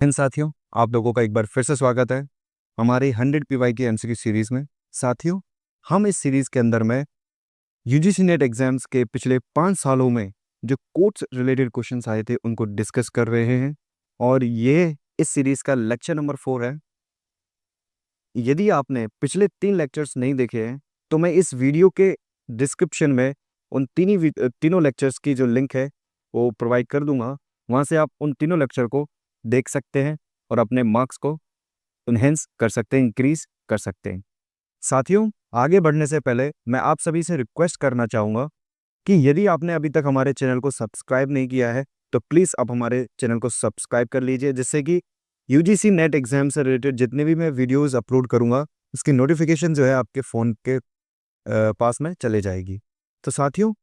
इन साथियों, आप लोगों का एक बार फिर से स्वागत है हमारी 100 पीवाई की एमसीक्यू सीरीज में। साथियों, हम इस सीरीज के अंदर में यूजीसी नेट एग्जाम्स के पिछले 5 सालों में जो कोर्ट्स रिलेटेड क्वेश्चंस आए थे उनको डिस्कस कर रहे हैं और ये इस सीरीज का लेक्चर नंबर 4 है। यदि आपने पिछले 3 लेक्चर्स नहीं देखे हैं तो मैं इस वीडियो के डिस्क्रिप्शन में उन तीनों लेक्चर्स की जो लिंक है वो प्रोवाइड कर दूंगा। वहाँ से आप उन तीनों लेक्चर को देख सकते हैं और अपने मार्क्स को इनहेंस कर सकते हैं, इंक्रीज कर सकते हैं। साथियों, आगे बढ़ने से पहले मैं आप सभी से रिक्वेस्ट करना चाहूँगा कि यदि आपने अभी तक हमारे चैनल को सब्सक्राइब नहीं किया है तो प्लीज़ आप हमारे चैनल को सब्सक्राइब कर लीजिए, जिससे कि यूजीसी नेट एग्जाम से रिलेटेड जितने भी मैं वीडियोस अपलोड करूँगा उसकी नोटिफिकेशन जो है आपके फ़ोन के पास में चले जाएगी। तो साथियों,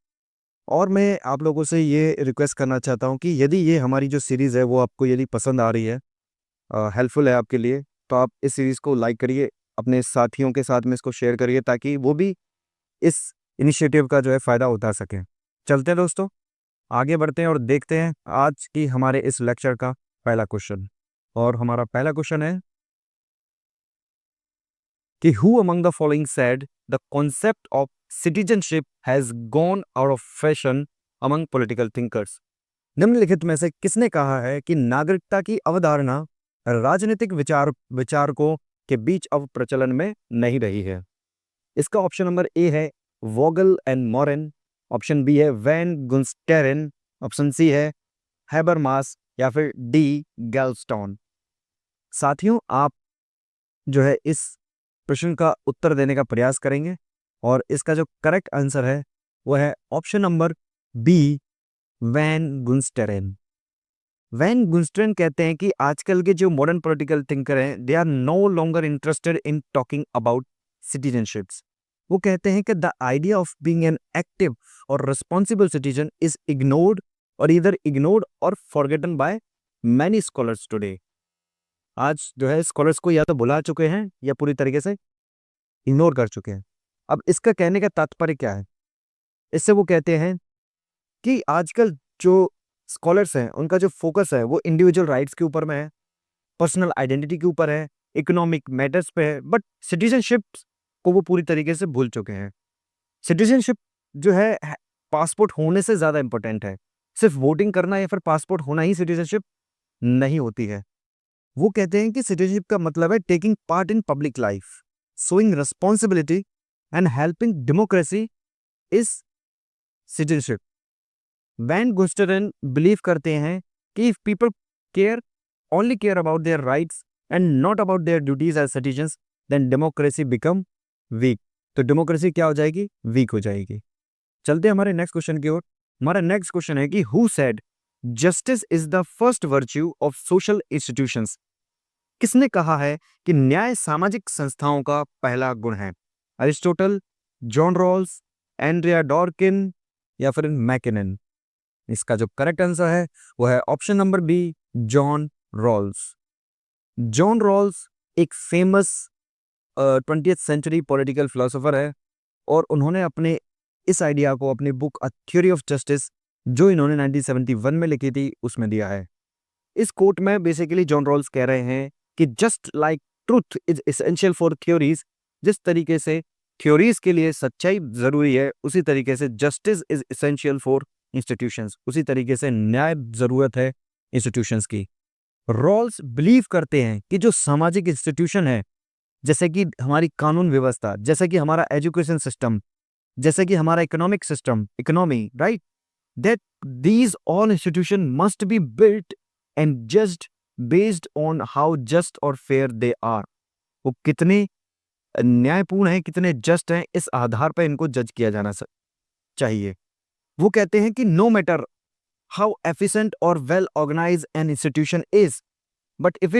और मैं आप लोगों से ये रिक्वेस्ट करना चाहता हूँ कि यदि ये हमारी जो सीरीज़ है वो आपको यदि पसंद आ रही है, हेल्पफुल है आपके लिए, तो आप इस सीरीज़ को लाइक करिए, अपने साथियों के साथ में इसको शेयर करिए ताकि वो भी इस इनिशिएटिव का जो है फ़ायदा उठा सकें। चलते हैं दोस्तों, आगे बढ़ते हैं और देखते हैं आज की हमारे इस लेक्चर का पहला क्वेश्चन। और हमारा पहला क्वेश्चन है कि who among the following said the concept of citizenship has gone out of fashion among political thinkers. निम्नलिखित में से किसने कहा है कि नागरिकता की अवधारणा राजनीतिक विचारकों के बीच अब प्रचलन में नहीं रही है? इसका ऑप्शन नंबर ए है वोगल एंड मॉरेन, ऑप्शन बी है वैन गुन्स्टेरन, ऑप्शन सी है हैबरमास या फिर डी गैल्स्टोन। साथियों, आप जो है इस प्रश्न का उत्तर देने का प्रयास करेंगे और इसका जो करेक्ट आंसर है वो है option number B, Van Gunsteren. Van Gunsteren कहते हैं कि आजकल के जो मॉडर्न पॉलिटिकल थिंकर हैं they are no longer interested in talking about citizenships. वो कहते हैं कि the idea of being an active और रिस्पॉन्सिबल सिटीजन इज इग्नोर्ड और इधर इग्नोर्ड और forgotten by many scholars today. आज जो है स्कॉलर्स को या तो भुला चुके हैं या पूरी तरीके से इग्नोर कर चुके हैं। अब इसका कहने का तात्पर्य क्या है? इससे वो कहते हैं कि आजकल जो स्कॉलर्स हैं उनका जो फोकस है वो इंडिविजुअल राइट्स के ऊपर में है, पर्सनल आइडेंटिटी के ऊपर है, इकोनॉमिक मैटर्स पे है, बट सिटीजनशिप को वो पूरी तरीके से भूल चुके हैं। सिटीजनशिप जो है पासपोर्ट होने से ज्यादा इंपॉर्टेंट है। सिर्फ वोटिंग करना या फिर पासपोर्ट होना ही सिटीजनशिप नहीं होती है। वो कहते हैं कि सिटीजनशिप का मतलब है taking part in public life, showing responsibility and helping democracy is citizenship. Van Gunsteren believe करते हैं कि if people care only care about their rights and not about their duties as citizens then democracy become weak. तो democracy क्या हो जाएगी? Week हो जाएगी। चलते हैं हमारे नेक्स्ट क्वेश्चन की ओर। हमारा नेक्स्ट क्वेश्चन है कि who said justice is the first virtue of social institutions. किसने कहा है कि न्याय सामाजिक संस्थाओं का पहला गुण है? अरिस्टोटल, जॉन रॉल्स, एंड्रिया डॉर्किन या फिर मैकिनन। इसका जो करेक्ट आंसर है वो है option number B, John Rawls. John Rawls एक famous 20th century political philosopher है और उन्होंने अपने इस आइडिया को अपनी book a theory of justice जो इन्होंने 1971 में लिखी थी उसमें दिया है। इस कोट में बेसिकली जॉन रॉल्स कह रहे हैं कि just like truth is essential for theories, जिस तरीके से थ्योरीज के लिए सच्चाई जरूरी है उसी तरीके से justice is essential for institutions, उसी तरीके से न्याय जरूरत है इंस्टीट्यूशंस की। रॉल्स बिलीव करते हैं कि जो सामाजिक इंस्टीट्यूशन है, जैसे कि हमारी कानून व्यवस्था, जैसे कि हमारा एजुकेशन सिस्टम, जैसे कि हमारा economic system, economy, right, that these all institution must be built and judged based on how just और फेयर दे आर। वो कितने न्यायपूर्ण हैं, कितने जस्ट हैं, इस आधार पर इनको जज किया जाना चाहिए। वो कहते हैं कि नो मैटर हाउ एफिशिएंट और well organised an institution is, but if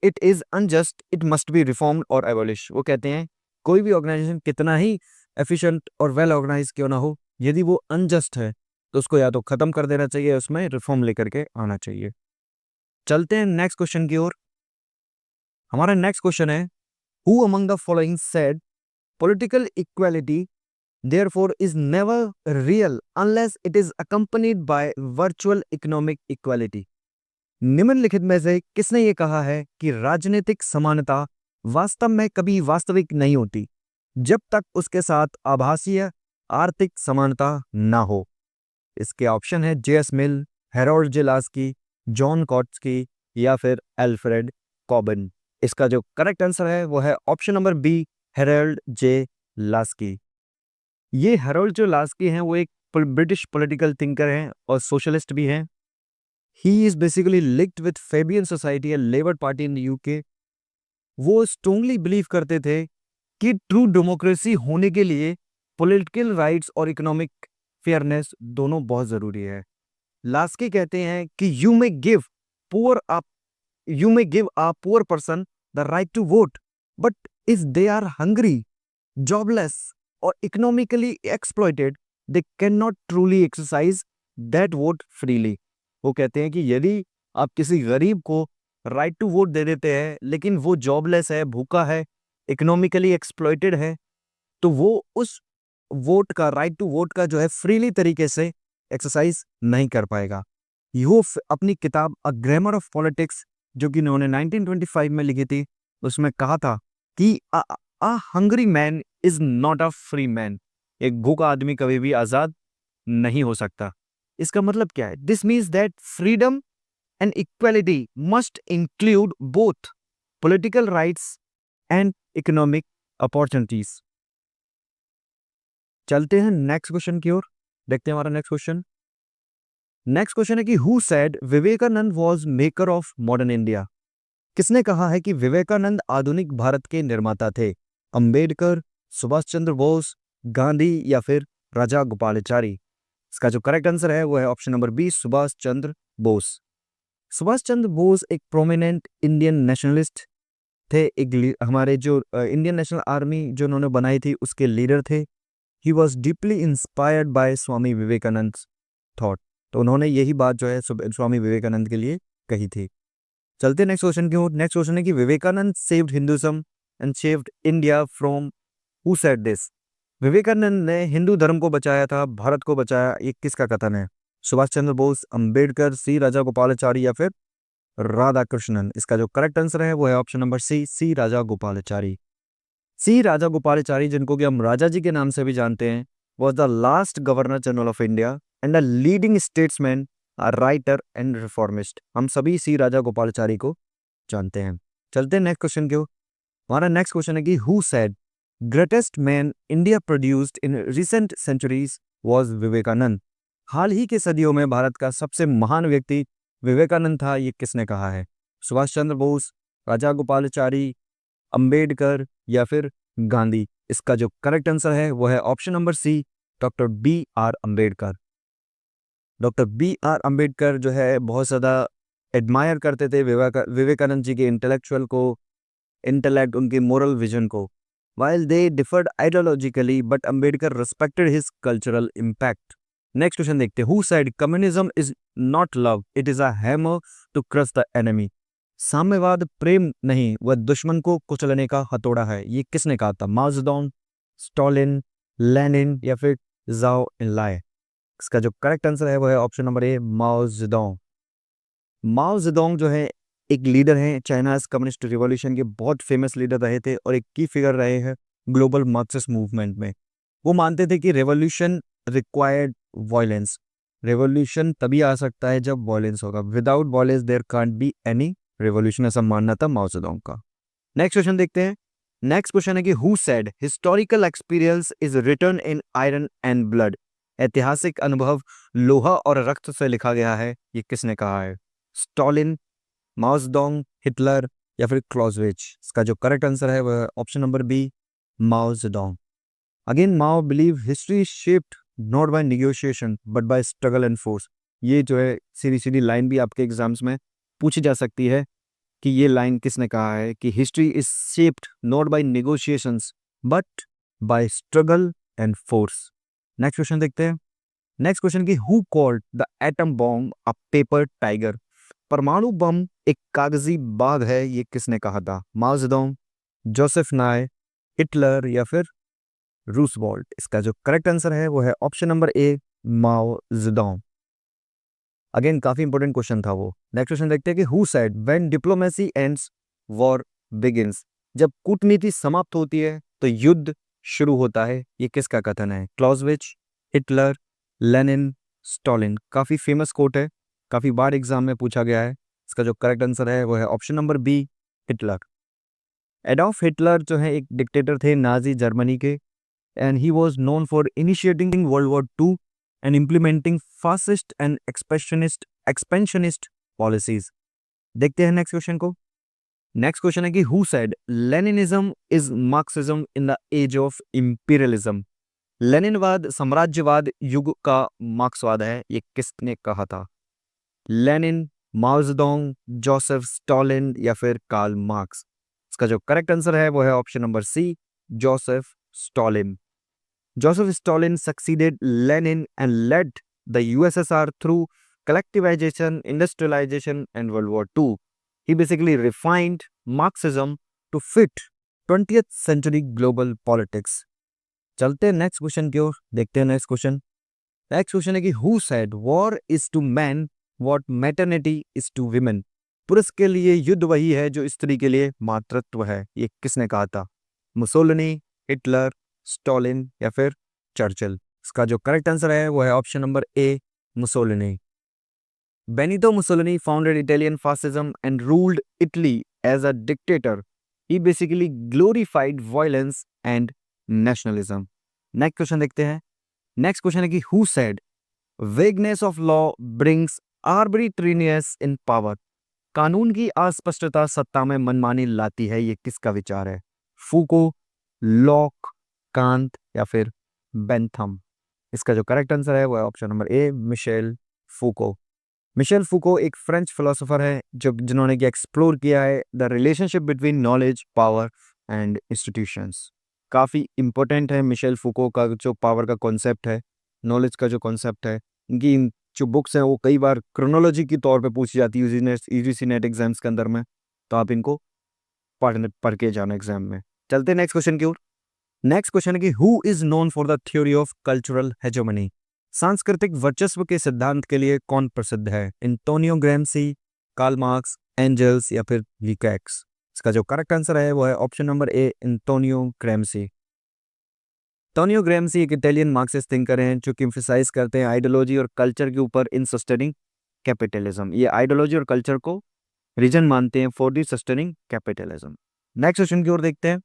it is unjust it must be reformed और एबॉलिश। वो कहते हैं कोई भी ऑर्गेनाइजेशन कितना ही एफिशिएंट और वेल ऑर्गेनाइज क्यों ना हो, यदि वो अनजस्ट है तो उसको या तो खत्म कर देना चाहिए, उसमें रिफॉर्म लेकर के आना चाहिए। चलते हैं नेक्स्ट क्वेश्चन की ओर। हमारा नेक्स्ट क्वेश्चन है who among the following said political equality therefore is never real unless it is accompanied by virtual economic equality। निम्नलिखित में से किसने ये कहा है कि राजनीतिक समानता वास्तव में कभी वास्तविक नहीं होती जब तक उसके साथ आभासीय आर्थिक समानता ना हो? इसके ऑप्शन है जेएस मिल, हेरोल्ड जे लास्की, जॉन कॉट्स्की या फिर एल्फ्रेड कॉबिन। इसका जो करेक्ट आंसर है वो है option number B, Harold J Laski. ये हेरोल्ड जे लास्की हैं, वो एक ब्रिटिश पॉलिटिकल थिंकर हैं और सोशलिस्ट भी हैं। He is basically linked with Fabian Society and Labour Party in UK. वो स्ट्रांगली बिलीव करते थे कि ट्रू डेमोक्रेसी होने के लिए पॉलिटिकल राइट्स और इकोनॉमिक फेयरनेस दोनों बहुत जरूरी है। लास्की कहते हैं कि you may give a poor person the right to vote, but if they are hungry, jobless और economically exploited, they can not truly exercise that vote freely. वो कहते हैं कि यदि आप किसी गरीब को राइट टू वोट दे देते हैं लेकिन वो जॉबलेस है, भूखा है, इकोनॉमिकली एक्सप्लॉइटेड है, तो वो उस वोट का, राइट टू वोट का जो है फ्रीली तरीके से एक्सरसाइज नहीं कर पाएगा। यूफ अपनी किताब अ ग्रामर ऑफ पॉलिटिक्स जो कि उन्होंने 1925 में लिखी थी, उसमें कहा था कि a hungry man is not a free man. एक भूखा आदमी कभी भी आजाद नहीं हो सकता। इसका मतलब क्या है? This means that freedom and equality must include both political rights and economic opportunities. चलते हैं नेक्स्ट क्वेश्चन की ओर, देखते हैं हमारा नेक्स्ट क्वेश्चन। नेक्स्ट क्वेश्चन है कि who said Vivekananda was maker of modern India? किसने कहा है कि विवेकानंद आधुनिक भारत के निर्माता थे? अंबेडकर, सुभाष चंद्र बोस, गांधी या फिर राजा गोपालाचारी? इसका जो करेक्ट आंसर है वो है option number B, Subhash Chandra Bose. Subhash Chandra Bose एक प्रोमिनेंट इंडियन नेशनलिस्ट थे। हमारे जो इंडियन नेशनल आर्मी जो उन्होंने बनाई थी उसके लीडर थे। He was deeply inspired by Swami Vivekananda thought. तो उन्होंने यही बात जो है स्वामी विवेकानंद के लिए कही थी। चलते नेक्स्ट क्वेश्चन की ओर। नेक्स्ट क्वेश्चन है कि Vivekananda saved Hinduism and saved India from, who said this? Vivekananda ने हिंदू धर्म को बचाया था, भारत को बचाया, ये किसका कथन है? सुभाष चंद्र बोस, अंबेडकर, सी राजा गोपालाचारी या फिर राधा कृष्णन? इसका जो करेक्ट आंसर है वो है ऑप्शन नंबर सी राजा गोपालाचारी। सी राजा गोपालाचारी, जिनको कि हम राजा जी के नाम से भी जानते हैं, was the last governor general of India and a leading statesman, a writer and reformist. हम सभी सी राजा गोपालाचारी को जानते हैं। चलते हैं नेक्स्ट क्वेश्चन की ओर। हमारा नेक्स्ट क्वेश्चन है कि who said greatest man India produced in recent centuries was Vivekananda? हाल ही के सदियों में भारत का सबसे महान व्यक्ति विवेकानंद था, ये किसने कहा है? सुभाष चंद्र बोस, राजा गोपालाचारी, अंबेडकर या फिर गांधी? इसका जो करेक्ट आंसर है वो है option number C, doctor B R Ambedkar. Doctor B R Ambedkar जो है बहुत ज़्यादा एडमायर करते थे विवेकानंद जी के इंटेलेक्चुअल को, इंटेलेक्ट, उनके मोरल विजन को। While they differed ideologically, but Ambedkar respected his cultural impact. Next question देखते हैं। Who said communism is not love, it is a hammer to crush the enemy? साम्यवाद प्रेम नहीं, वह दुश्मन को कुचलने का हथौड़ा है, ये किसने कहा था? माओ जेडोंग, स्टॉलिन, लेनिन या फिर जाओ इनलाय? इसका जो करेक्ट आंसर है वो है ऑप्शन नंबर ए, माओ जेडोंग। माओ जेडोंग जो है एक लीडर हैं, चाइना कम्युनिस्ट रिवॉल्यूशन के बहुत फेमस लीडर रहे थे और एक की फिगर रहे हैं ग्लोबल मार्क्सिस्ट मूवमेंट में। वो मानते थे कि रेवोल्यूशन रिक्वायर्ड वायलेंस। रेवोल्यूशन तभी आ सकता है जब वायलेंस होगा, without violence there can't be any revolution, ऐसा मानना था माओ जेडोंग का। नेक्स्ट क्वेश्चन देखते हैं। नेक्स्ट क्वेश्चन है कि who said historical experience is written in iron and blood? ऐतिहासिक अनुभव लोहा और रक्त से लिखा गया है, ये किसने कहा है? स्टॉलिन, माओ जेडोंग, हिटलर या फिर क्लॉजविच? इसका जो करेक्ट आंसर है वह option number B, Mao Zedong. Again Mao believe history is shaped not by negotiation but by struggle and force. ये जो है सीधी सीधी लाइन भी आपके एग्जाम्स में पूछी जा सकती है कि ये लाइन किसने कहा है कि history is shaped not by negotiations but by struggle and force. Next question देखते हैं। नेक्स्ट क्वेश्चन की who called the atom bomb a paper tiger? परमाणु बम एक कागजी बाघ है, ये किसने कहा था? माओ जेडोंग, जोसेफ नाय, हिटलर या फिर रूसवेल्ट? इसका जो करेक्ट आंसर है वो है ऑप्शन नंबर ए, माओ जेडोंग। अगेन काफी इंपॉर्टेंट क्वेश्चन था वो। नेक्स्ट क्वेश्चन देखते हैं कि who said when diplomacy ends war begins, जब कूटनीति समाप्त होती है तो युद्ध शुरू होता है, ये किसका कथन है? क्लॉज़विच, हिटलर, लेनिन, स्टॉलिन। काफी फेमस कोट है, काफी बार एग्जाम में पूछा गया है। इसका जो करेक्ट आंसर है वो है option number B, Hitler. Adolf Hitler जो है एक डिक्टेटर थे नाजी जर्मनी के, and he was known for initiating World War II and implementing fascist and expansionist policies. देखते हैं नेक्स्ट क्वेश्चन को। नेक्स्ट क्वेश्चन है कि who said Leninism is Marxism in the age of imperialism. लेनिनवाद साम्राज्यवाद युग का मार्क्सवाद है, ये किसने कहा था? Lenin, Mao Zedong, Joseph Stalin या फिर कार्ल मार्क्स। इसका जो करेक्ट आंसर है वो है option number C, Joseph Stalin. Joseph Stalin succeeded Lenin and led the USSR through collectivization, industrialization, and World War II. He basically refined Marxism to fit 20th century global politics. चलते हैं next question की ओर, देखते हैं next question. Next question है कि who said war is to man what maternity is to women. पुरुष के लिए युद्ध वही है जो स्त्री के लिए मातृत्व है, ये किसने कहा था? मुसोलिनी, हिटलर, स्टॉलिन या फिर चर्चिल। इसका जो करेक्ट आंसर है वो है option number A, Mussolini. Benito Mussolini founded Italian fascism and ruled Italy as a dictator. He basically glorified violence and nationalism. Next question देखते हैं। नेक्स्ट क्वेश्चन है कि who said vagueness of law brings arbitrariness in power. कानून की अस्पष्टता सत्ता में मनमानी लाती है, ये किसका विचार है? फूको, लॉक, कांत या फिर बेंथम। इसका जो करेक्ट आंसर है वो है option number A, Michel Foucault. Michel Foucault एक फ्रेंच फिलोसोफर है जो जिन्होंने एक्सप्लोर किया है the relationship between knowledge, power and institutions. काफ़ी इंपॉर्टेंट है मिशेल फूको का जो पावर का कॉन्सेप्ट है, नॉलेज का जो कॉन्सेप्ट है। इनकी जो बुक्स हैं वो कई बार क्रोनोलॉजी की तौर पे पूछी जाती है यूजीसी नेट एग्जाम्स के अंदर में, तो आप इनको पढ़ के जाना एग्जाम में। चलते हैं नेक्स्ट क्वेश्चन की ओर। नेक्स्ट क्वेश्चन है कि who is known for the theory of cultural hegemony. सांस्कृतिक वर्चस्व के सिद्धांत के लिए कौन प्रसिद्ध है? एंटोनियो ग्रैम्सी, कार्ल मार्क्स, एंजल्स या फिर लिकैक्स। इसका जो करेक्ट आंसर है वो है option number A, Antonio Gramsci. Antonio Gramsci एक इटालियन मार्क्सिस्ट थिंकर हैं जो कि एम्फसाइज करते हैं आइडियोलॉजी और कल्चर के ऊपर इन सस्टेनिंग कैपिटलिज्म। ये आइडियोलॉजी और कल्चर को रीजन मानते हैं for the sustaining capitalism. Next question की ओर देखते हैं।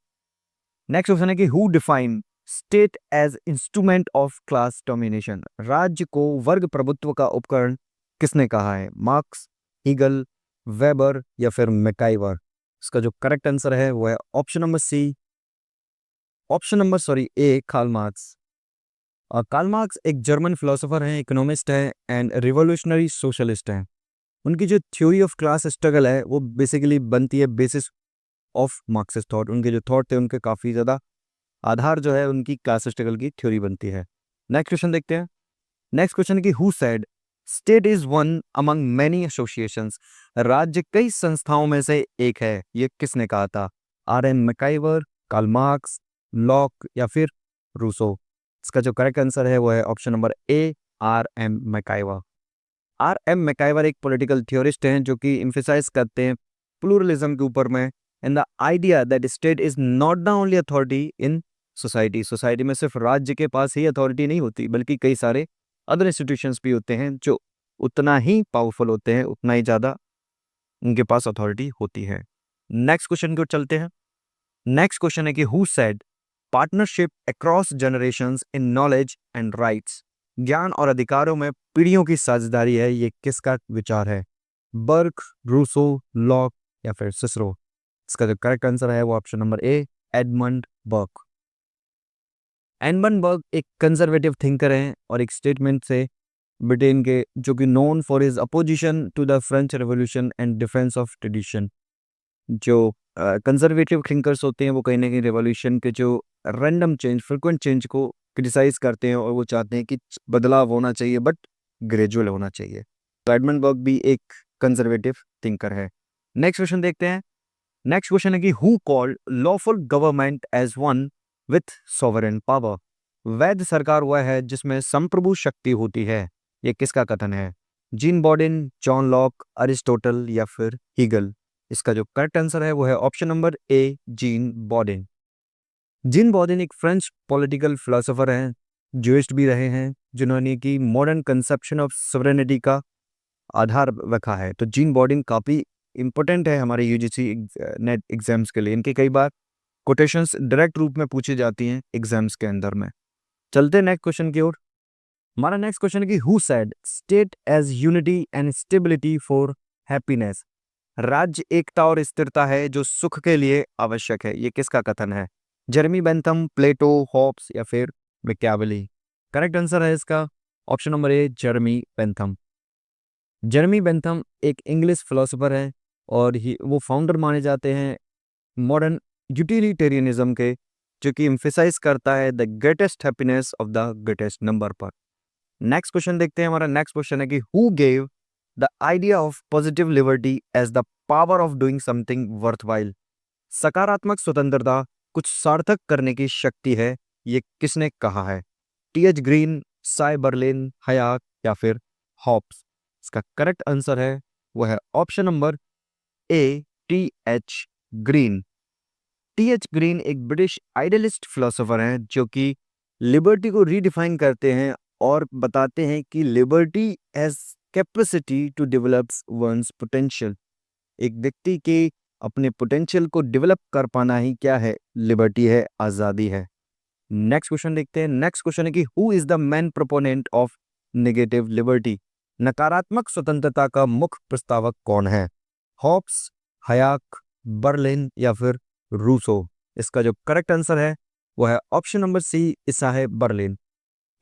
नेक्स्ट क्वेश्चन है कि who define state as instrument of class domination. राज्य को वर्ग प्रभुत्व का उपकरण किसने कहा है? मार्क्स, हीगल, वेबर या फिर मैकाइवर। इसका जो करेक्ट आंसर है वो है ऑप्शन नंबर सी, ए, कार्ल मार्क्स। और कार्ल मार्क्स एक जर्मन फिलोसोफर हैं, इकोनॉमिस्ट हैं एंड रिवोल्यूशनरी सोशलिस्ट हैं। उनकी जो थ्योरी ऑफ क्लास स्ट्रगल है वो बेसिकली बनती है बेसिस ऑफ मार्क्सिस्ट थॉट। उनके जो थॉट थे उनके काफ़ी ज़्यादा आधार जो है उनकी क्लास स्ट्रगल की थ्योरी बनती है। नेक्स्ट क्वेश्चन देखते हैं। नेक्स्ट क्वेश्चन की who said state is one among many associations. राज्य कई संस्थाओं में से एक है, ये किसने कहा था? R M MacIver, Karl Marx, Locke या फिर रूसो। इसका जो करेक्ट आंसर है वो है option number A, R M MacIver. R M MacIver एक पॉलिटिकल थ्योरिस्ट हैं जो कि एम्फसाइज करते हैं प्लूरलिज्म के ऊपर में and the idea that state is not the only authority in society. Society में सिर्फ राज्य के पास ही अथॉरिटी नहीं होती बल्कि कई सारे अदर इंस्टीट्यूशंस भी होते हैं जो उतना ही पावरफुल होते हैं, उतना ही ज़्यादा उनके पास अथॉरिटी होती है। नेक्स्ट क्वेश्चन की ओर चलते हैं। नेक्स्ट क्वेश्चन है कि who said partnership across generations in knowledge and rights. ज्ञान और अधिकारों में पीढ़ियों की साझेदारी है, ये किसका विचार है? बर्क, रूसो, लॉक या फिर सिसरो। इसका जो करेक्ट आंसर है वो ऑप्शन नंबर ए, एडमंड बर्क। एडमंड बर्क एक कंजर्वेटिव थिंकर हैं और एक स्टेटमेंट से ब्रिटेन के जो कि known for his opposition to the French revolution and defence of tradition. जो कंजर्वेटिव थिंकर्स होते हैं वो कहीं ना कहीं रेवोल्यूशन के जो रैंडम चेंज, फ्रिक्वेंट चेंज को क्रिटिसाइज करते हैं और वो चाहते हैं कि बदलाव होना चाहिए बट ग्रेजुअल होना चाहिए। तो एडमंड बर्क भी एक कंजर्वेटिव थिंकर है। नेक्स्ट क्वेश्चन देखते हैं। नेक्स्ट क्वेश्चन है कि who called lawful government as one with sovereign power. वैध सरकार वह है जिसमें संप्रभु शक्ति होती है, ये किसका कथन है? जीन बॉर्डन, जॉन लॉक, अरिस्टोटल या फिर हीगल? इसका जो करेक्ट आंसर है वो है option number A, Jean Bodin. Jean Bodin एक फ्रेंच पॉलिटिकल फिलोसोफर हैं, जूइस्ट भी रहे हैं, जिन्होंने की मॉडर्न कंसेप्शन ऑफ सोवरेनिटी का आधार रखा है। तो जीन बॉर्डन काफ़ी इंपॉर्टेंट है हमारे यूजीसी नेट एग्जाम्स के लिए। इनके कई बार कोटेशंस डायरेक्ट रूप में पूछी जाती हैं एग्जाम्स के अंदर में। चलते हैं नेक्स्ट क्वेश्चन की ओर। हमारा नेक्स्ट क्वेश्चन है कि who said state as unity and stability for happiness? राज्य एकता और स्थिरता है जो सुख के लिए आवश्यक है। ये किसका कथन है? जेरेमी बेंथम, प्लेटो, हॉब्स या फिर मैकियावेली? करेक्ट आंसर है इसका ऑप्शन नंबर ए, जेरेमी बेंथम। जेरेमी बेंथम एक इंग्लिश फिलोसोफर है और वो फाउंडर माने जाते हैं मॉडर्न यूटिलिटेरियनिज्म के, जो कि एम्फेसाइज करता है the greatest happiness of the greatest number पर। नेक्स्ट क्वेश्चन देखते हैं। हमारा नेक्स्ट क्वेश्चन है कि who gave the idea of positive liberty as the power of doing something worthwhile? सकारात्मक स्वतंत्रता कुछ सार्थक करने की शक्ति है, ये किसने कहा है? टी.एच. ग्रीन, साय बर्लिन, हयाक या फिर हॉब्स? इसका करेक्ट आंसर है वो है option number A, T H. Green. T H. Green एक ब्रिटिश आइडियलिस्ट फिलोसोफर हैं जो कि लिबर्टी को रीडिफाइन करते हैं और बताते हैं कि liberty has capacity to develop one's potential. एक व्यक्ति के अपने पोटेंशियल को डेवलप कर पाना ही क्या है? लिबर्टी है, आजादी है। नेक्स्ट क्वेश्चन देखते हैं। नेक्स्ट क्वेश्चन है कि who is the main proponent of negative liberty? नकारात्मक स्वतंत्रता का मुख्य प्रस्तावक कौन है? हॉब्स, हयाक, बर्लिन या फिर रूसो? इसका जो करेक्ट आंसर है वो है option number C, Isaiah Berlin.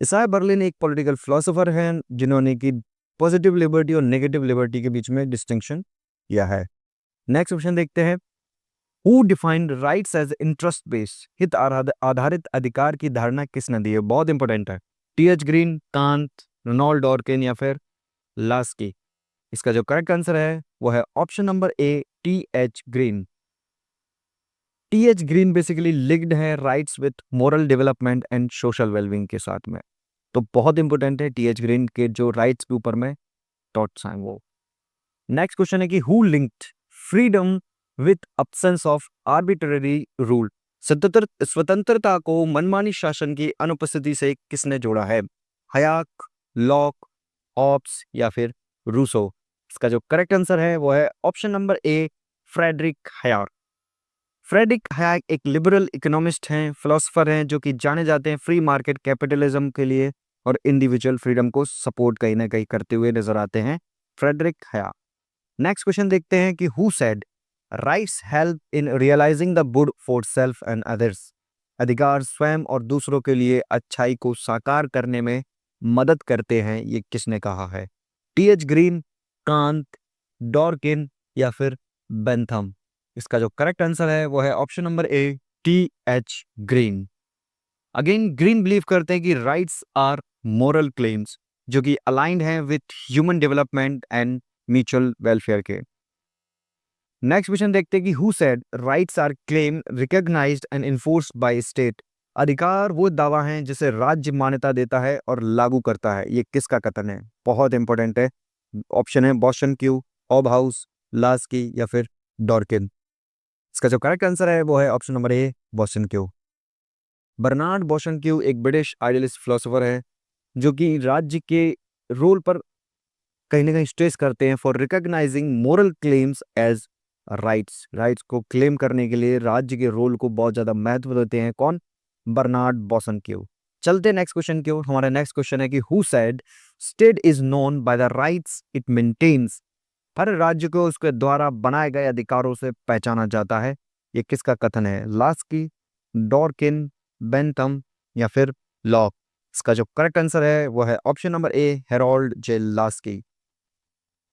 Isaiah Berlin एक पॉलिटिकल फिलोसोफर हैं जिन्होंने की पॉजिटिव लिबर्टी और नेगेटिव लिबर्टी के बीच में डिस्टिंक्शन किया है। नेक्स्ट क्वेश्चन देखते हैं। Who defined rights as interest based? हित आधारित अधिकार की धारणा किसने दी है? बहुत इंपॉर्टेंट है। टी.एच. ग्रीन, कांत, रोनाल्ड डॉर्किन या फिर लास्की? इसका जो करेक्ट आंसर है वो है option number A, T H. Green. T H. Green basically linked है rights with moral development and social wellbeing के साथ में। तो बहुत इंपॉर्टेंट है टी.एच. ग्रीन के जो राइट्स के ऊपर में थॉट्स हैं वो। नेक्स्ट क्वेश्चन है कि who linked freedom with absence of arbitrary rule? स्वतंत्रता को मनमानी शासन की अनुपस्थिति से किसने जोड़ा है? हयाक, लॉक, हॉब्स या फिर रूसो? इसका जो करेक्ट आंसर है वो है option number A, Friedrich Hayek. Friedrich Hayek एक लिबरल इकोनॉमिस्ट हैं, फिलोसोफर हैं जो कि जाने जाते हैं फ्री मार्केट कैपिटलिज्म के लिए और इंडिविजुअल फ्रीडम को सपोर्ट कहीं ना कहीं करते हुए नजर आते हैं फ्रेडरिक हयाक। नेक्स्ट क्वेश्चन देखते हैं कि who said rights help in realising the good for self and others? अधिकार स्वयं और दूसरों के लिए अच्छाई को साकार करने में मदद करते हैं, ये किसने कहा है? टी.एच. ग्रीन, कांत, डॉर्किन या फिर बेंथम? इसका जो करेक्ट आंसर है वो है option number A, T H. Green. Again green believe करते हैं कि राइट्स आर मोरल क्लेम्स जो कि अलाइंड हैं with human development and mutual welfare के। नेक्स्ट क्वेश्चन देखते हैं कि who said rights are claim recognised and enforced by state? अधिकार वो दावा है जिसे राज्य मान्यता देता है और लागू करता है, ये किसका कथन है? बहुत इंपॉर्टेंट है। ऑप्शन है बॉशन क्यू, हॉबहाउस, लास्की या फिर डॉर्किन? इसका जो करेक्ट आंसर है वो है option number A, Bosanquet. Bernard Bosanquet एक ब्रिटिश आइडियलिस्ट फिलोसोफर है जो कि राज्य के रोल पर कहीं ना कहीं स्ट्रेस करते हैं for recognising moral claims as rights. Rights को क्लेम करने के लिए राज्य के रोल को बहुत ज्यादा महत्व देते हैं। कौन? Bernard Bosanquet. चलते नेक्स्ट क्वेश्चन की ओर। हमारा नेक्स्ट क्वेश्चन है कि who said state is known by the rights it maintains? हर राज्य को उसके द्वारा बनाए गए अधिकारों से पहचाना जाता है, ये किसका कथन है? लास्की, डॉर्किन, बेंथम या फिर लॉक? इसका जो करेक्ट आंसर है वो है ऑप्शन नंबर ए, हेरोल्ड जे लास्की।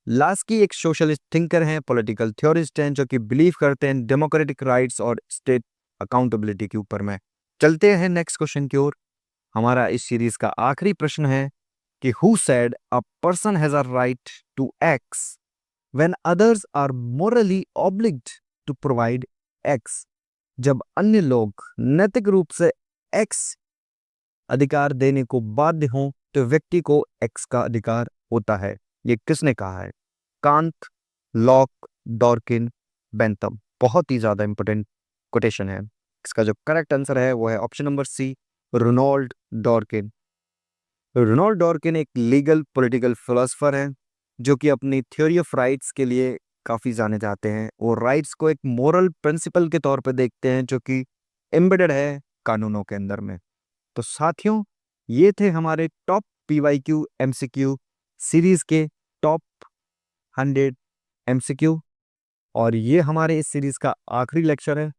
लास्की एक सोशलिस्ट थिंकर हैं, पॉलिटिकल थ्योरिस्ट हैं जो कि बिलीव करते हैं डेमोक्रेटिक राइट्स और स्टेट अकाउंटेबिलिटी के ऊपर में। चलते हैं नेक्स्ट क्वेश्चन की ओर। हमारा इस सीरीज का आखिरी प्रश्न है कि who said a person has a right to X when others are morally obliged to provide X? जब अन्य लोग नैतिक रूप से एक्स अधिकार देने को बाध्य हों तो व्यक्ति को एक्स का अधिकार होता है। ये किसने कहा है? Kant, Locke, Dworkin, Bentham. बहुत ही ज्यादा इंपॉर्टेंट कोटेशन है। इसका जो करेक्ट आंसर है वो है option number C, Ronald Dworkin. Ronald Dworkin एक लीगल पॉलिटिकल फिलोसफर हैं जो कि अपनी थ्योरी ऑफ राइट्स के लिए काफ़ी जाने जाते हैं। वो राइट्स को एक मोरल प्रिंसिपल के तौर पे देखते हैं जो कि एम्बेडेड है कानूनों के अंदर में। तो साथियों, ये थे हमारे टॉप PYQ MCQ सीरीज के टॉप 100 MCQ, और ये हमारे इस सीरीज का आखिरी लेक्चर है।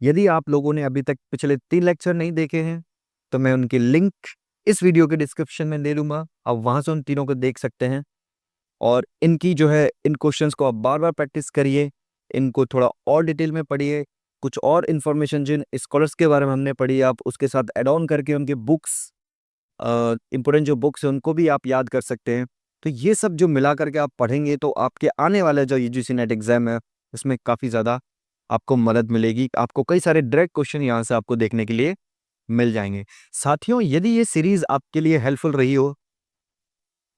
यदि आप लोगों ने अभी तक पिछले 3 लेक्चर नहीं देखे हैं तो मैं उनकी लिंक इस वीडियो के डिस्क्रिप्शन में दे दूंगा, आप वहां से उन तीनों को देख सकते हैं। और इनकी जो है इन क्वेश्चंस को आप बार बार प्रैक्टिस करिए, इनको थोड़ा और डिटेल में पढ़िए। कुछ और इन्फॉर्मेशन जिन स्कॉलर्स के बारे में हमने पढ़ी, आप उसके साथ एड ऑन करके उनके बुक्स, इंपॉर्टेंट जो बुक्स हैं उनको भी आप याद कर सकते हैं। तो ये सब जो मिला करके आप पढ़ेंगे तो आपके आने वाला जो UGC नेट एग्जाम है उसमें काफ़ी ज़्यादा आपको मदद मिलेगी। आपको कई सारे डायरेक्ट क्वेश्चन यहाँ से आपको देखने के लिए मिल जाएंगे। साथियों, यदि ये सीरीज आपके लिए हेल्पफुल रही हो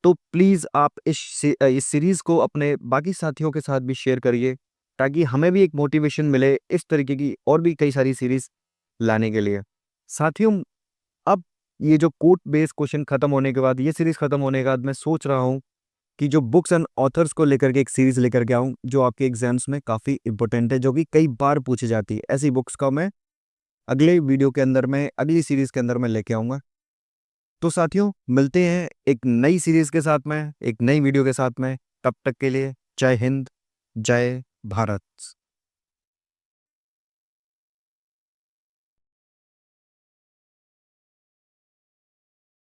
तो प्लीज़ आप इस सीरीज़ को अपने बाकी साथियों के साथ भी शेयर करिए, ताकि हमें भी एक मोटिवेशन मिले इस तरीके की और भी कई सारी सीरीज़ लाने के लिए। साथियों, अब ये जो कोट बेस्ड क्वेश्चन खत्म होने के बाद, ये सीरीज़ खत्म होने के बाद मैं सोच रहा हूँ कि जो बुक्स एंड ऑथर्स को लेकर के एक सीरीज़ लेकर के आऊँ जो आपके एग्जाम्स में काफ़ी इंपॉर्टेंट है, जो कि कई बार पूछी जाती है। ऐसी बुक्स का मैं अगले वीडियो के अंदर में, अगली सीरीज़ के अंदर मैं लेके आऊँगा। तो साथियों, मिलते हैं एक नई सीरीज़ के साथ में, एक नई वीडियो के साथ में। तब तक के लिए जय हिंद, जय भारत।